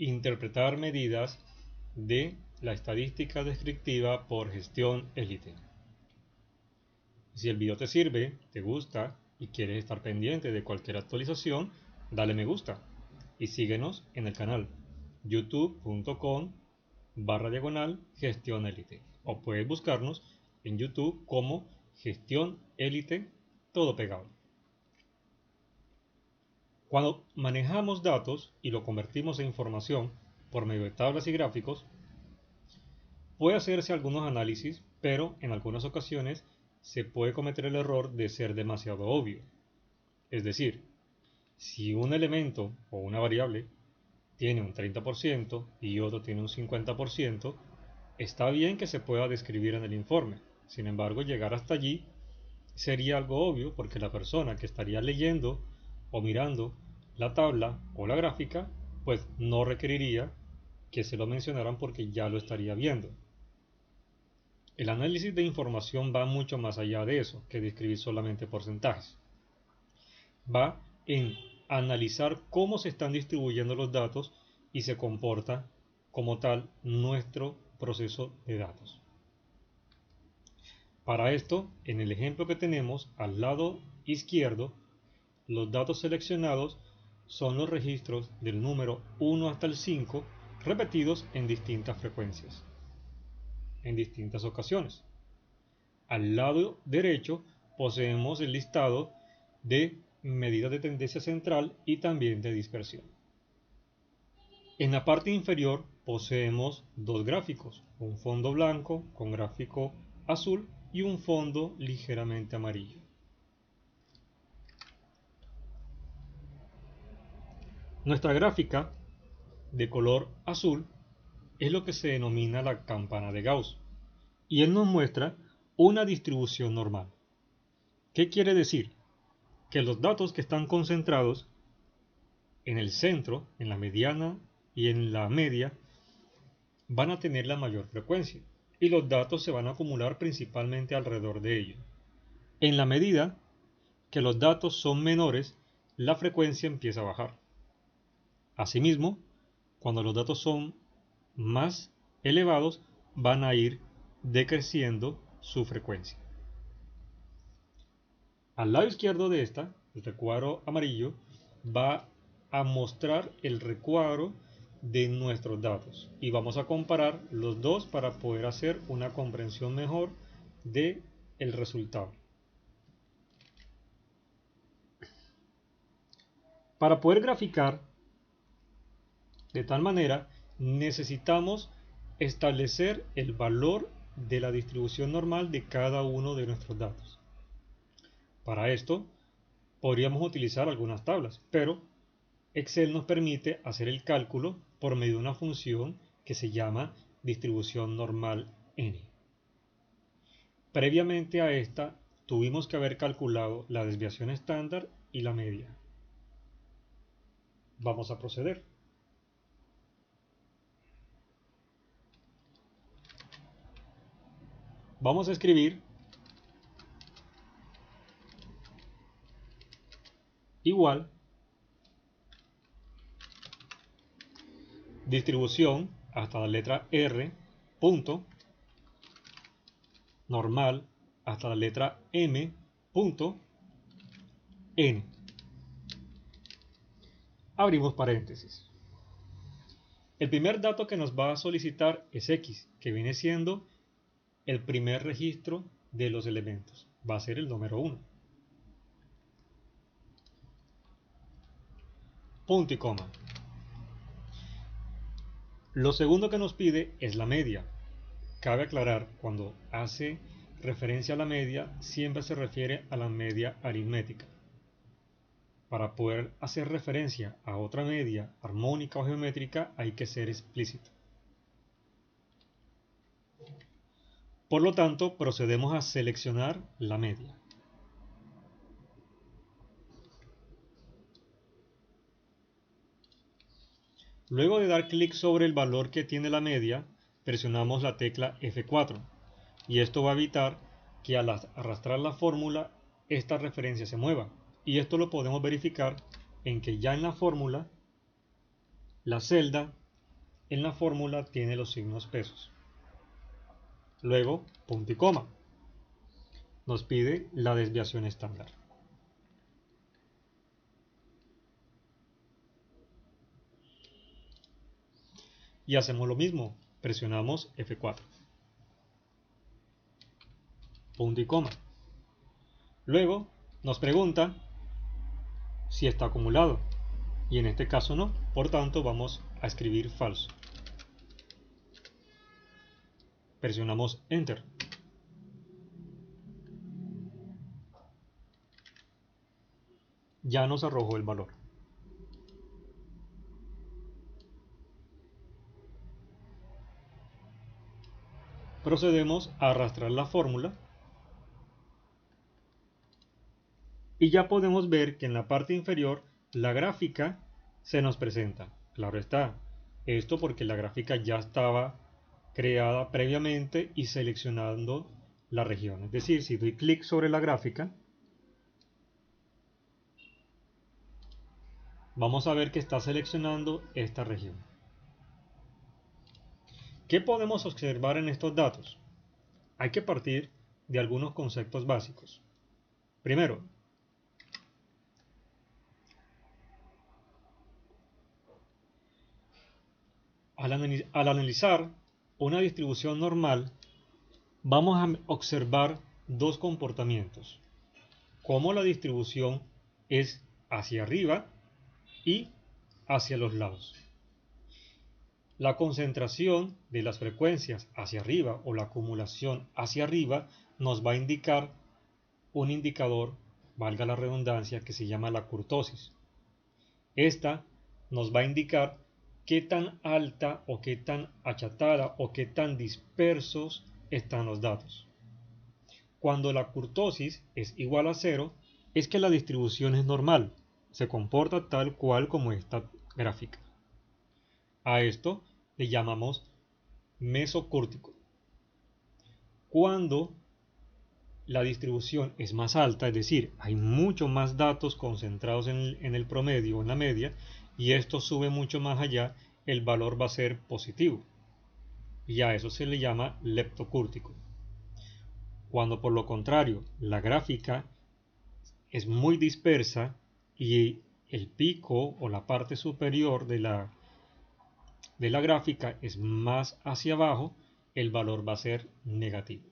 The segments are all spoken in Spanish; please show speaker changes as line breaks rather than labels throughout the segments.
Interpretar medidas de la estadística descriptiva por gestión élite. Si el video te sirve, te gusta y quieres estar pendiente de cualquier actualización, dale me gusta y síguenos en el canal youtube.com/gestión élite, o puedes buscarnos en YouTube como gestión élite todo pegado. Cuando manejamos datos y lo convertimos en información por medio de tablas y gráficos, puede hacerse algunos análisis, pero en algunas ocasiones se puede cometer el error de ser demasiado obvio. Es decir, si un elemento o una variable tiene un 30% y otro tiene un 50%, está bien que se pueda describir en el informe. Sin embargo, llegar hasta allí sería algo obvio porque la persona que estaría leyendo o mirando la tabla o la gráfica, pues no requeriría que se lo mencionaran porque ya lo estaría viendo. El análisis de información va mucho más allá de eso que describir solamente porcentajes. Va en analizar cómo se están distribuyendo los datos y se comporta como tal nuestro proceso de datos. Para esto, en el ejemplo que tenemos al lado izquierdo, los datos seleccionados son los registros del número 1 hasta el 5 repetidos en distintas frecuencias, en distintas ocasiones. Al lado derecho poseemos el listado de medidas de tendencia central y también de dispersión. En la parte inferior poseemos dos gráficos, un fondo blanco con gráfico azul y un fondo ligeramente amarillo. Nuestra gráfica de color azul es lo que se denomina la campana de Gauss y él nos muestra una distribución normal. ¿Qué quiere decir? Que los datos que están concentrados en el centro, en la mediana y en la media van a tener la mayor frecuencia y los datos se van a acumular principalmente alrededor de ellos. En la medida que los datos son menores, la frecuencia empieza a bajar. Asimismo, cuando los datos son más elevados, van a ir decreciendo su frecuencia. Al lado izquierdo de esta, el recuadro amarillo va a mostrar el recuadro de nuestros datos y vamos a comparar los dos para poder hacer una comprensión mejor de el resultado. Para poder graficar de tal manera, necesitamos establecer el valor de la distribución normal de cada uno de nuestros datos. Para esto, podríamos utilizar algunas tablas, pero Excel nos permite hacer el cálculo por medio de una función que se llama distribución normal n. Previamente a esta, tuvimos que haber calculado la desviación estándar y la media. Vamos a proceder. Vamos a escribir igual distribución hasta la letra R punto normal hasta la letra M punto N. Abrimos paréntesis. El primer dato que nos va a solicitar es X, que viene siendo el primer registro de los elementos. Va a ser el número 1. Punto y coma. Lo segundo que nos pide es la media. Cabe aclarar, cuando hace referencia a la media, siempre se refiere a la media aritmética. Para poder hacer referencia a otra media armónica o geométrica hay que ser explícito. Por lo tanto, procedemos a seleccionar la media. Luego de dar clic sobre el valor que tiene la media, presionamos la tecla F4 y esto va a evitar que al arrastrar la fórmula esta referencia se mueva, y esto lo podemos verificar en que ya en la fórmula la celda en la fórmula tiene los signos pesos. Luego, punto y coma. Nos pide la desviación estándar. Y hacemos lo mismo, presionamos F4. Punto y coma. Luego nos pregunta si está acumulado. Y en este caso no, por tanto vamos a escribir falso. Presionamos Enter. Ya nos arrojó el valor. Procedemos a arrastrar la fórmula y ya podemos ver que en la parte inferior la gráfica se nos presenta. Claro está, esto porque la gráfica ya estaba creada previamente y seleccionando la región. Es decir, si doy clic sobre la gráfica, vamos a ver que está seleccionando esta región. ¿Qué podemos observar en estos datos? Hay que partir de algunos conceptos básicos. Primero, al analizar una distribución normal, vamos a observar dos comportamientos. Cómo la distribución es hacia arriba y hacia los lados. La concentración de las frecuencias hacia arriba o la acumulación hacia arriba nos va a indicar un indicador, valga la redundancia, que se llama la kurtosis. Esta nos va a indicar qué tan alta o qué tan achatada o qué tan dispersos están los datos. Cuando la kurtosis es igual a 0, es que la distribución es normal, se comporta tal cual como esta gráfica. A esto le llamamos mesocúrtico. Cuando la distribución es más alta, es decir, hay mucho más datos concentrados en el promedio o en la media, y esto sube mucho más allá, el valor va a ser positivo. Y a eso se le llama leptocúrtico. Cuando por lo contrario la gráfica es muy dispersa y el pico o la parte superior de la gráfica es más hacia abajo, el valor va a ser negativo.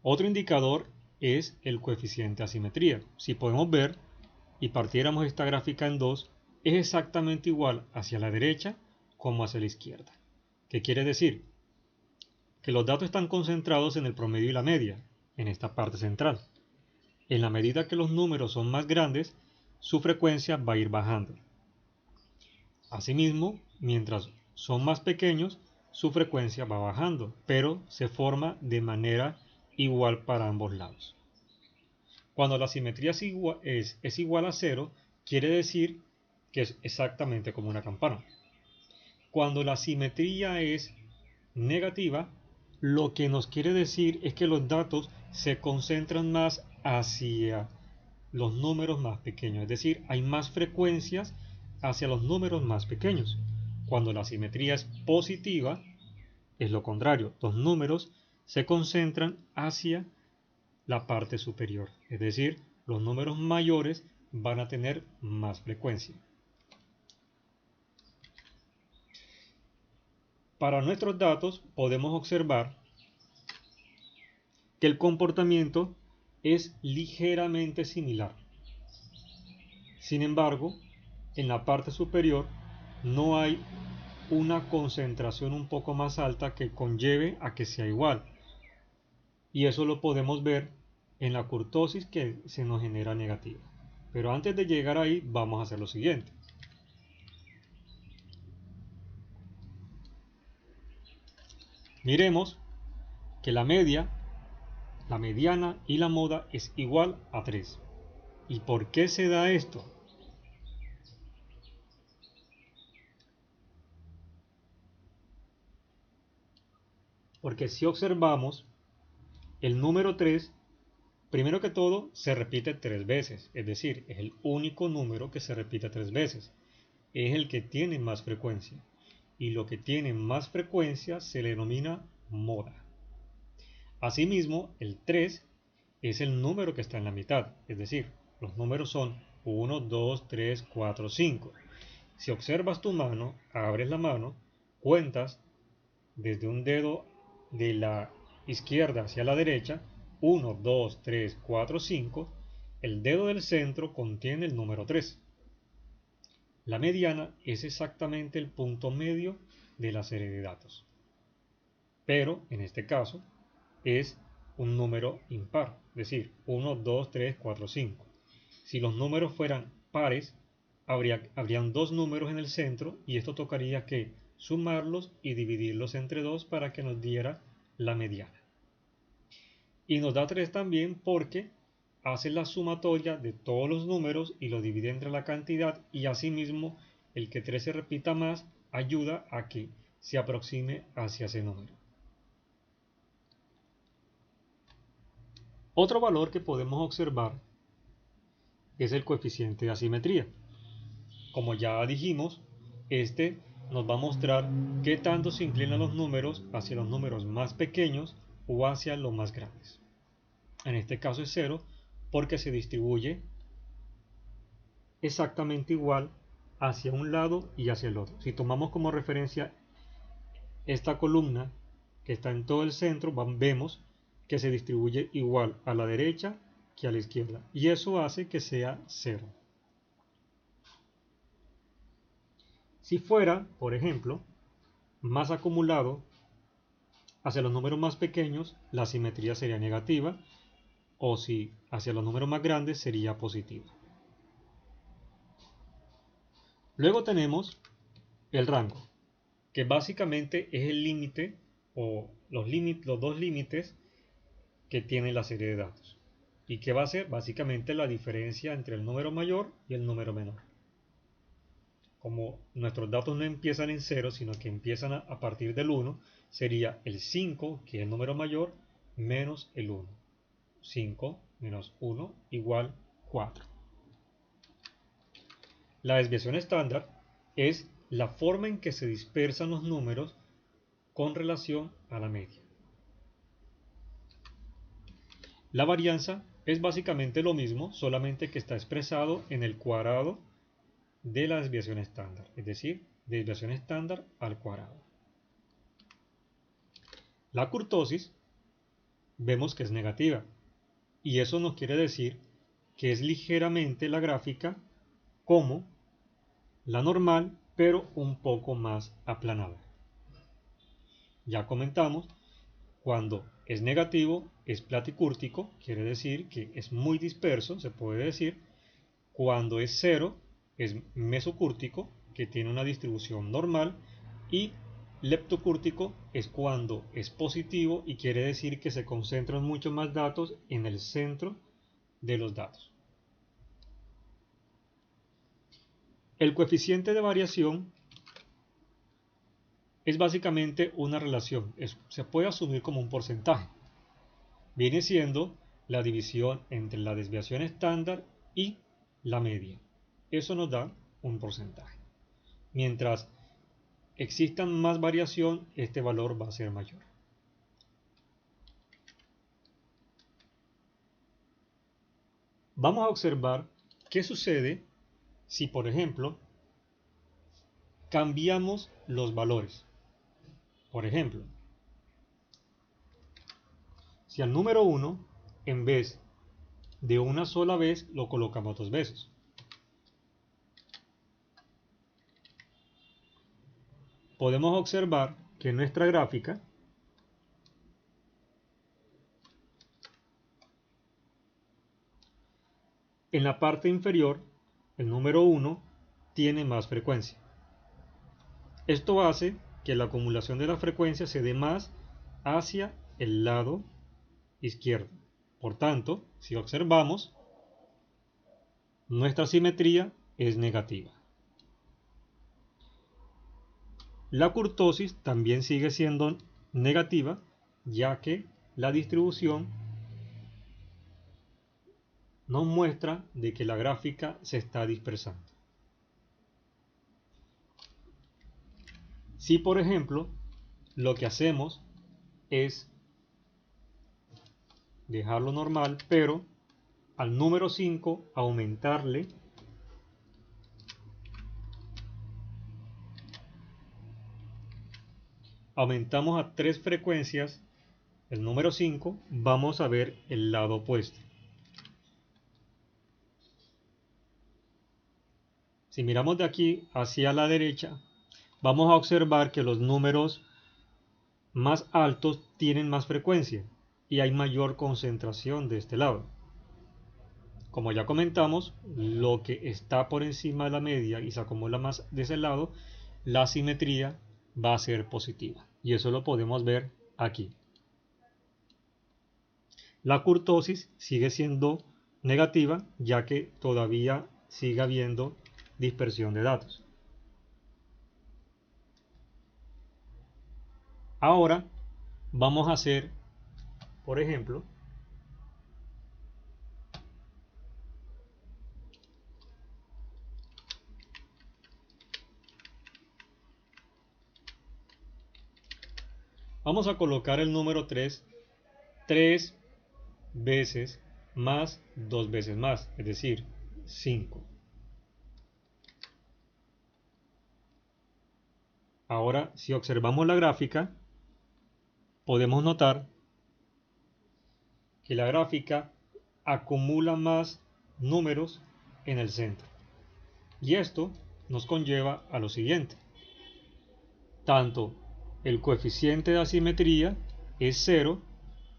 Otro indicador es el coeficiente de asimetría. Si podemos ver y partiéramos esta gráfica en dos, es exactamente igual hacia la derecha como hacia la izquierda. ¿Qué quiere decir? Que los datos están concentrados en el promedio y la media, en esta parte central. En la medida que los números son más grandes, su frecuencia va a ir bajando. Asimismo, mientras son más pequeños, su frecuencia va bajando, pero se forma de manera igual para ambos lados. Cuando la simetría es igual a 0, quiere decir que es exactamente como una campana. Cuando la simetría es negativa, lo que nos quiere decir es que los datos se concentran más hacia los números más pequeños, es decir, hay más frecuencias hacia los números más pequeños. Cuando la simetría es positiva, es lo contrario, los números se concentran hacia la parte superior, es decir, los números mayores van a tener más frecuencia. Para nuestros datos podemos observar que el comportamiento es ligeramente similar. Sin embargo, en la parte superior no hay una concentración un poco más alta que conlleve a que sea igual. Y eso lo podemos ver en la kurtosis que se nos genera negativa. Pero antes de llegar ahí vamos a hacer lo siguiente. Miremos que la media, la mediana y la moda es igual a 3. ¿Y por qué se da esto? Porque si observamos, el número 3, primero que todo, se repite 3 veces. Es decir, es el único número que se repite 3 veces. Es el que tiene más frecuencia. y lo que tiene más frecuencia se le denomina moda. Asimismo, el 3 es el número que está en la mitad, es decir, los números son 1, 2, 3, 4, 5. Si observas tu mano, abres la mano, cuentas desde un dedo de la izquierda hacia la derecha, 1, 2, 3, 4, 5, el dedo del centro contiene el número 3. La mediana es exactamente el punto medio de la serie de datos, pero en este caso es un número impar, es decir, 1, 2, 3, 4, 5. Si los números fueran pares, habrían dos números en el centro y esto tocaría que sumarlos y dividirlos entre 2 para que nos diera la mediana. Y nos da 3 también porque hace la sumatoria de todos los números y lo divide entre la cantidad, y asimismo el que 3 se repita más ayuda a que se aproxime hacia ese número. Otro valor que podemos observar es el coeficiente de asimetría. Como ya dijimos, este nos va a mostrar qué tanto se inclinan los números hacia los números más pequeños o hacia los más grandes. En este caso es 0 porque se distribuye exactamente igual hacia un lado y hacia el otro. Si tomamos como referencia esta columna que está en todo el centro, vemos que se distribuye igual a la derecha que a la izquierda, y eso hace que sea 0. Si fuera, por ejemplo, más acumulado hacia los números más pequeños, la simetría sería negativa, o si hacia los números más grandes sería positiva. Luego tenemos el rango, que básicamente es el límite o los dos límites que tiene la serie de datos, y que va a ser básicamente la diferencia entre el número mayor y el número menor. Como nuestros datos no empiezan en 0, sino que empiezan a partir del 1, sería el 5, que es el número mayor, menos el 1. 5 menos 1 igual 4. La desviación estándar es la forma en que se dispersan los números con relación a la media. La varianza es básicamente lo mismo, solamente que está expresado en el cuadrado de la desviación estándar, es decir, desviación estándar al cuadrado. La kurtosis vemos que es negativa, y eso nos quiere decir que es ligeramente la gráfica como la normal, pero un poco más aplanada. Ya comentamos, cuando es negativo es platicúrtico, quiere decir que es muy disperso, se puede decir. Cuando es 0 es mesocúrtico, que tiene una distribución normal, y leptocúrtico es cuando es positivo y quiere decir que se concentran muchos más datos en el centro de los datos. El coeficiente de variación es básicamente una relación, se puede asumir como un porcentaje. Viene siendo la división entre la desviación estándar y la media. Eso nos da un porcentaje. Mientras exista más variación, este valor va a ser mayor. Vamos a observar qué sucede si, por ejemplo, cambiamos los valores. Por ejemplo, si al número 1, en vez de una sola vez, lo colocamos 2 veces. Podemos observar que en nuestra gráfica en la parte inferior el número 1 tiene más frecuencia. Esto hace que la acumulación de la frecuencia se dé más hacia el lado izquierdo. Por tanto, si observamos, nuestra simetría es negativa. La kurtosis también sigue siendo negativa, ya que la distribución nos muestra de que la gráfica se está dispersando. Si por ejemplo lo que hacemos es dejarlo normal, pero al número 5 aumentamos a 3 frecuencias el número 5, vamos a ver el lado opuesto. Si miramos de aquí hacia la derecha, vamos a observar que los números más altos tienen más frecuencia y hay mayor concentración de este lado. Como ya comentamos, lo que está por encima de la media y se acumula más de ese lado, la simetría va a ser positiva. Y eso lo podemos ver aquí. La kurtosis sigue siendo negativa, ya que todavía sigue habiendo dispersión de datos. Ahora vamos a hacer, por ejemplo, vamos a colocar el número 3 veces más 2 veces más, es decir, 5. Ahora, si observamos la gráfica, podemos notar que la gráfica acumula más números en el centro. Y esto nos conlleva a lo siguiente. Tanto el coeficiente de asimetría es 0,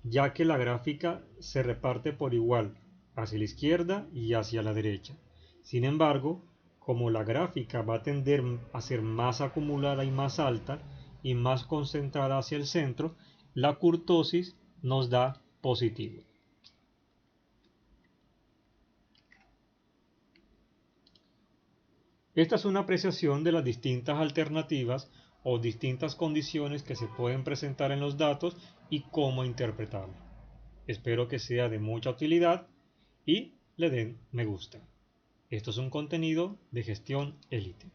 ya que la gráfica se reparte por igual hacia la izquierda y hacia la derecha. Sin embargo, como la gráfica va a tender a ser más acumulada y más alta y más concentrada hacia el centro, la kurtosis nos da positivo. Esta es una apreciación de las distintas alternativas o distintas condiciones que se pueden presentar en los datos y cómo interpretarlo. Espero que sea de mucha utilidad y le den me gusta. Esto es un contenido de Gestión Élite.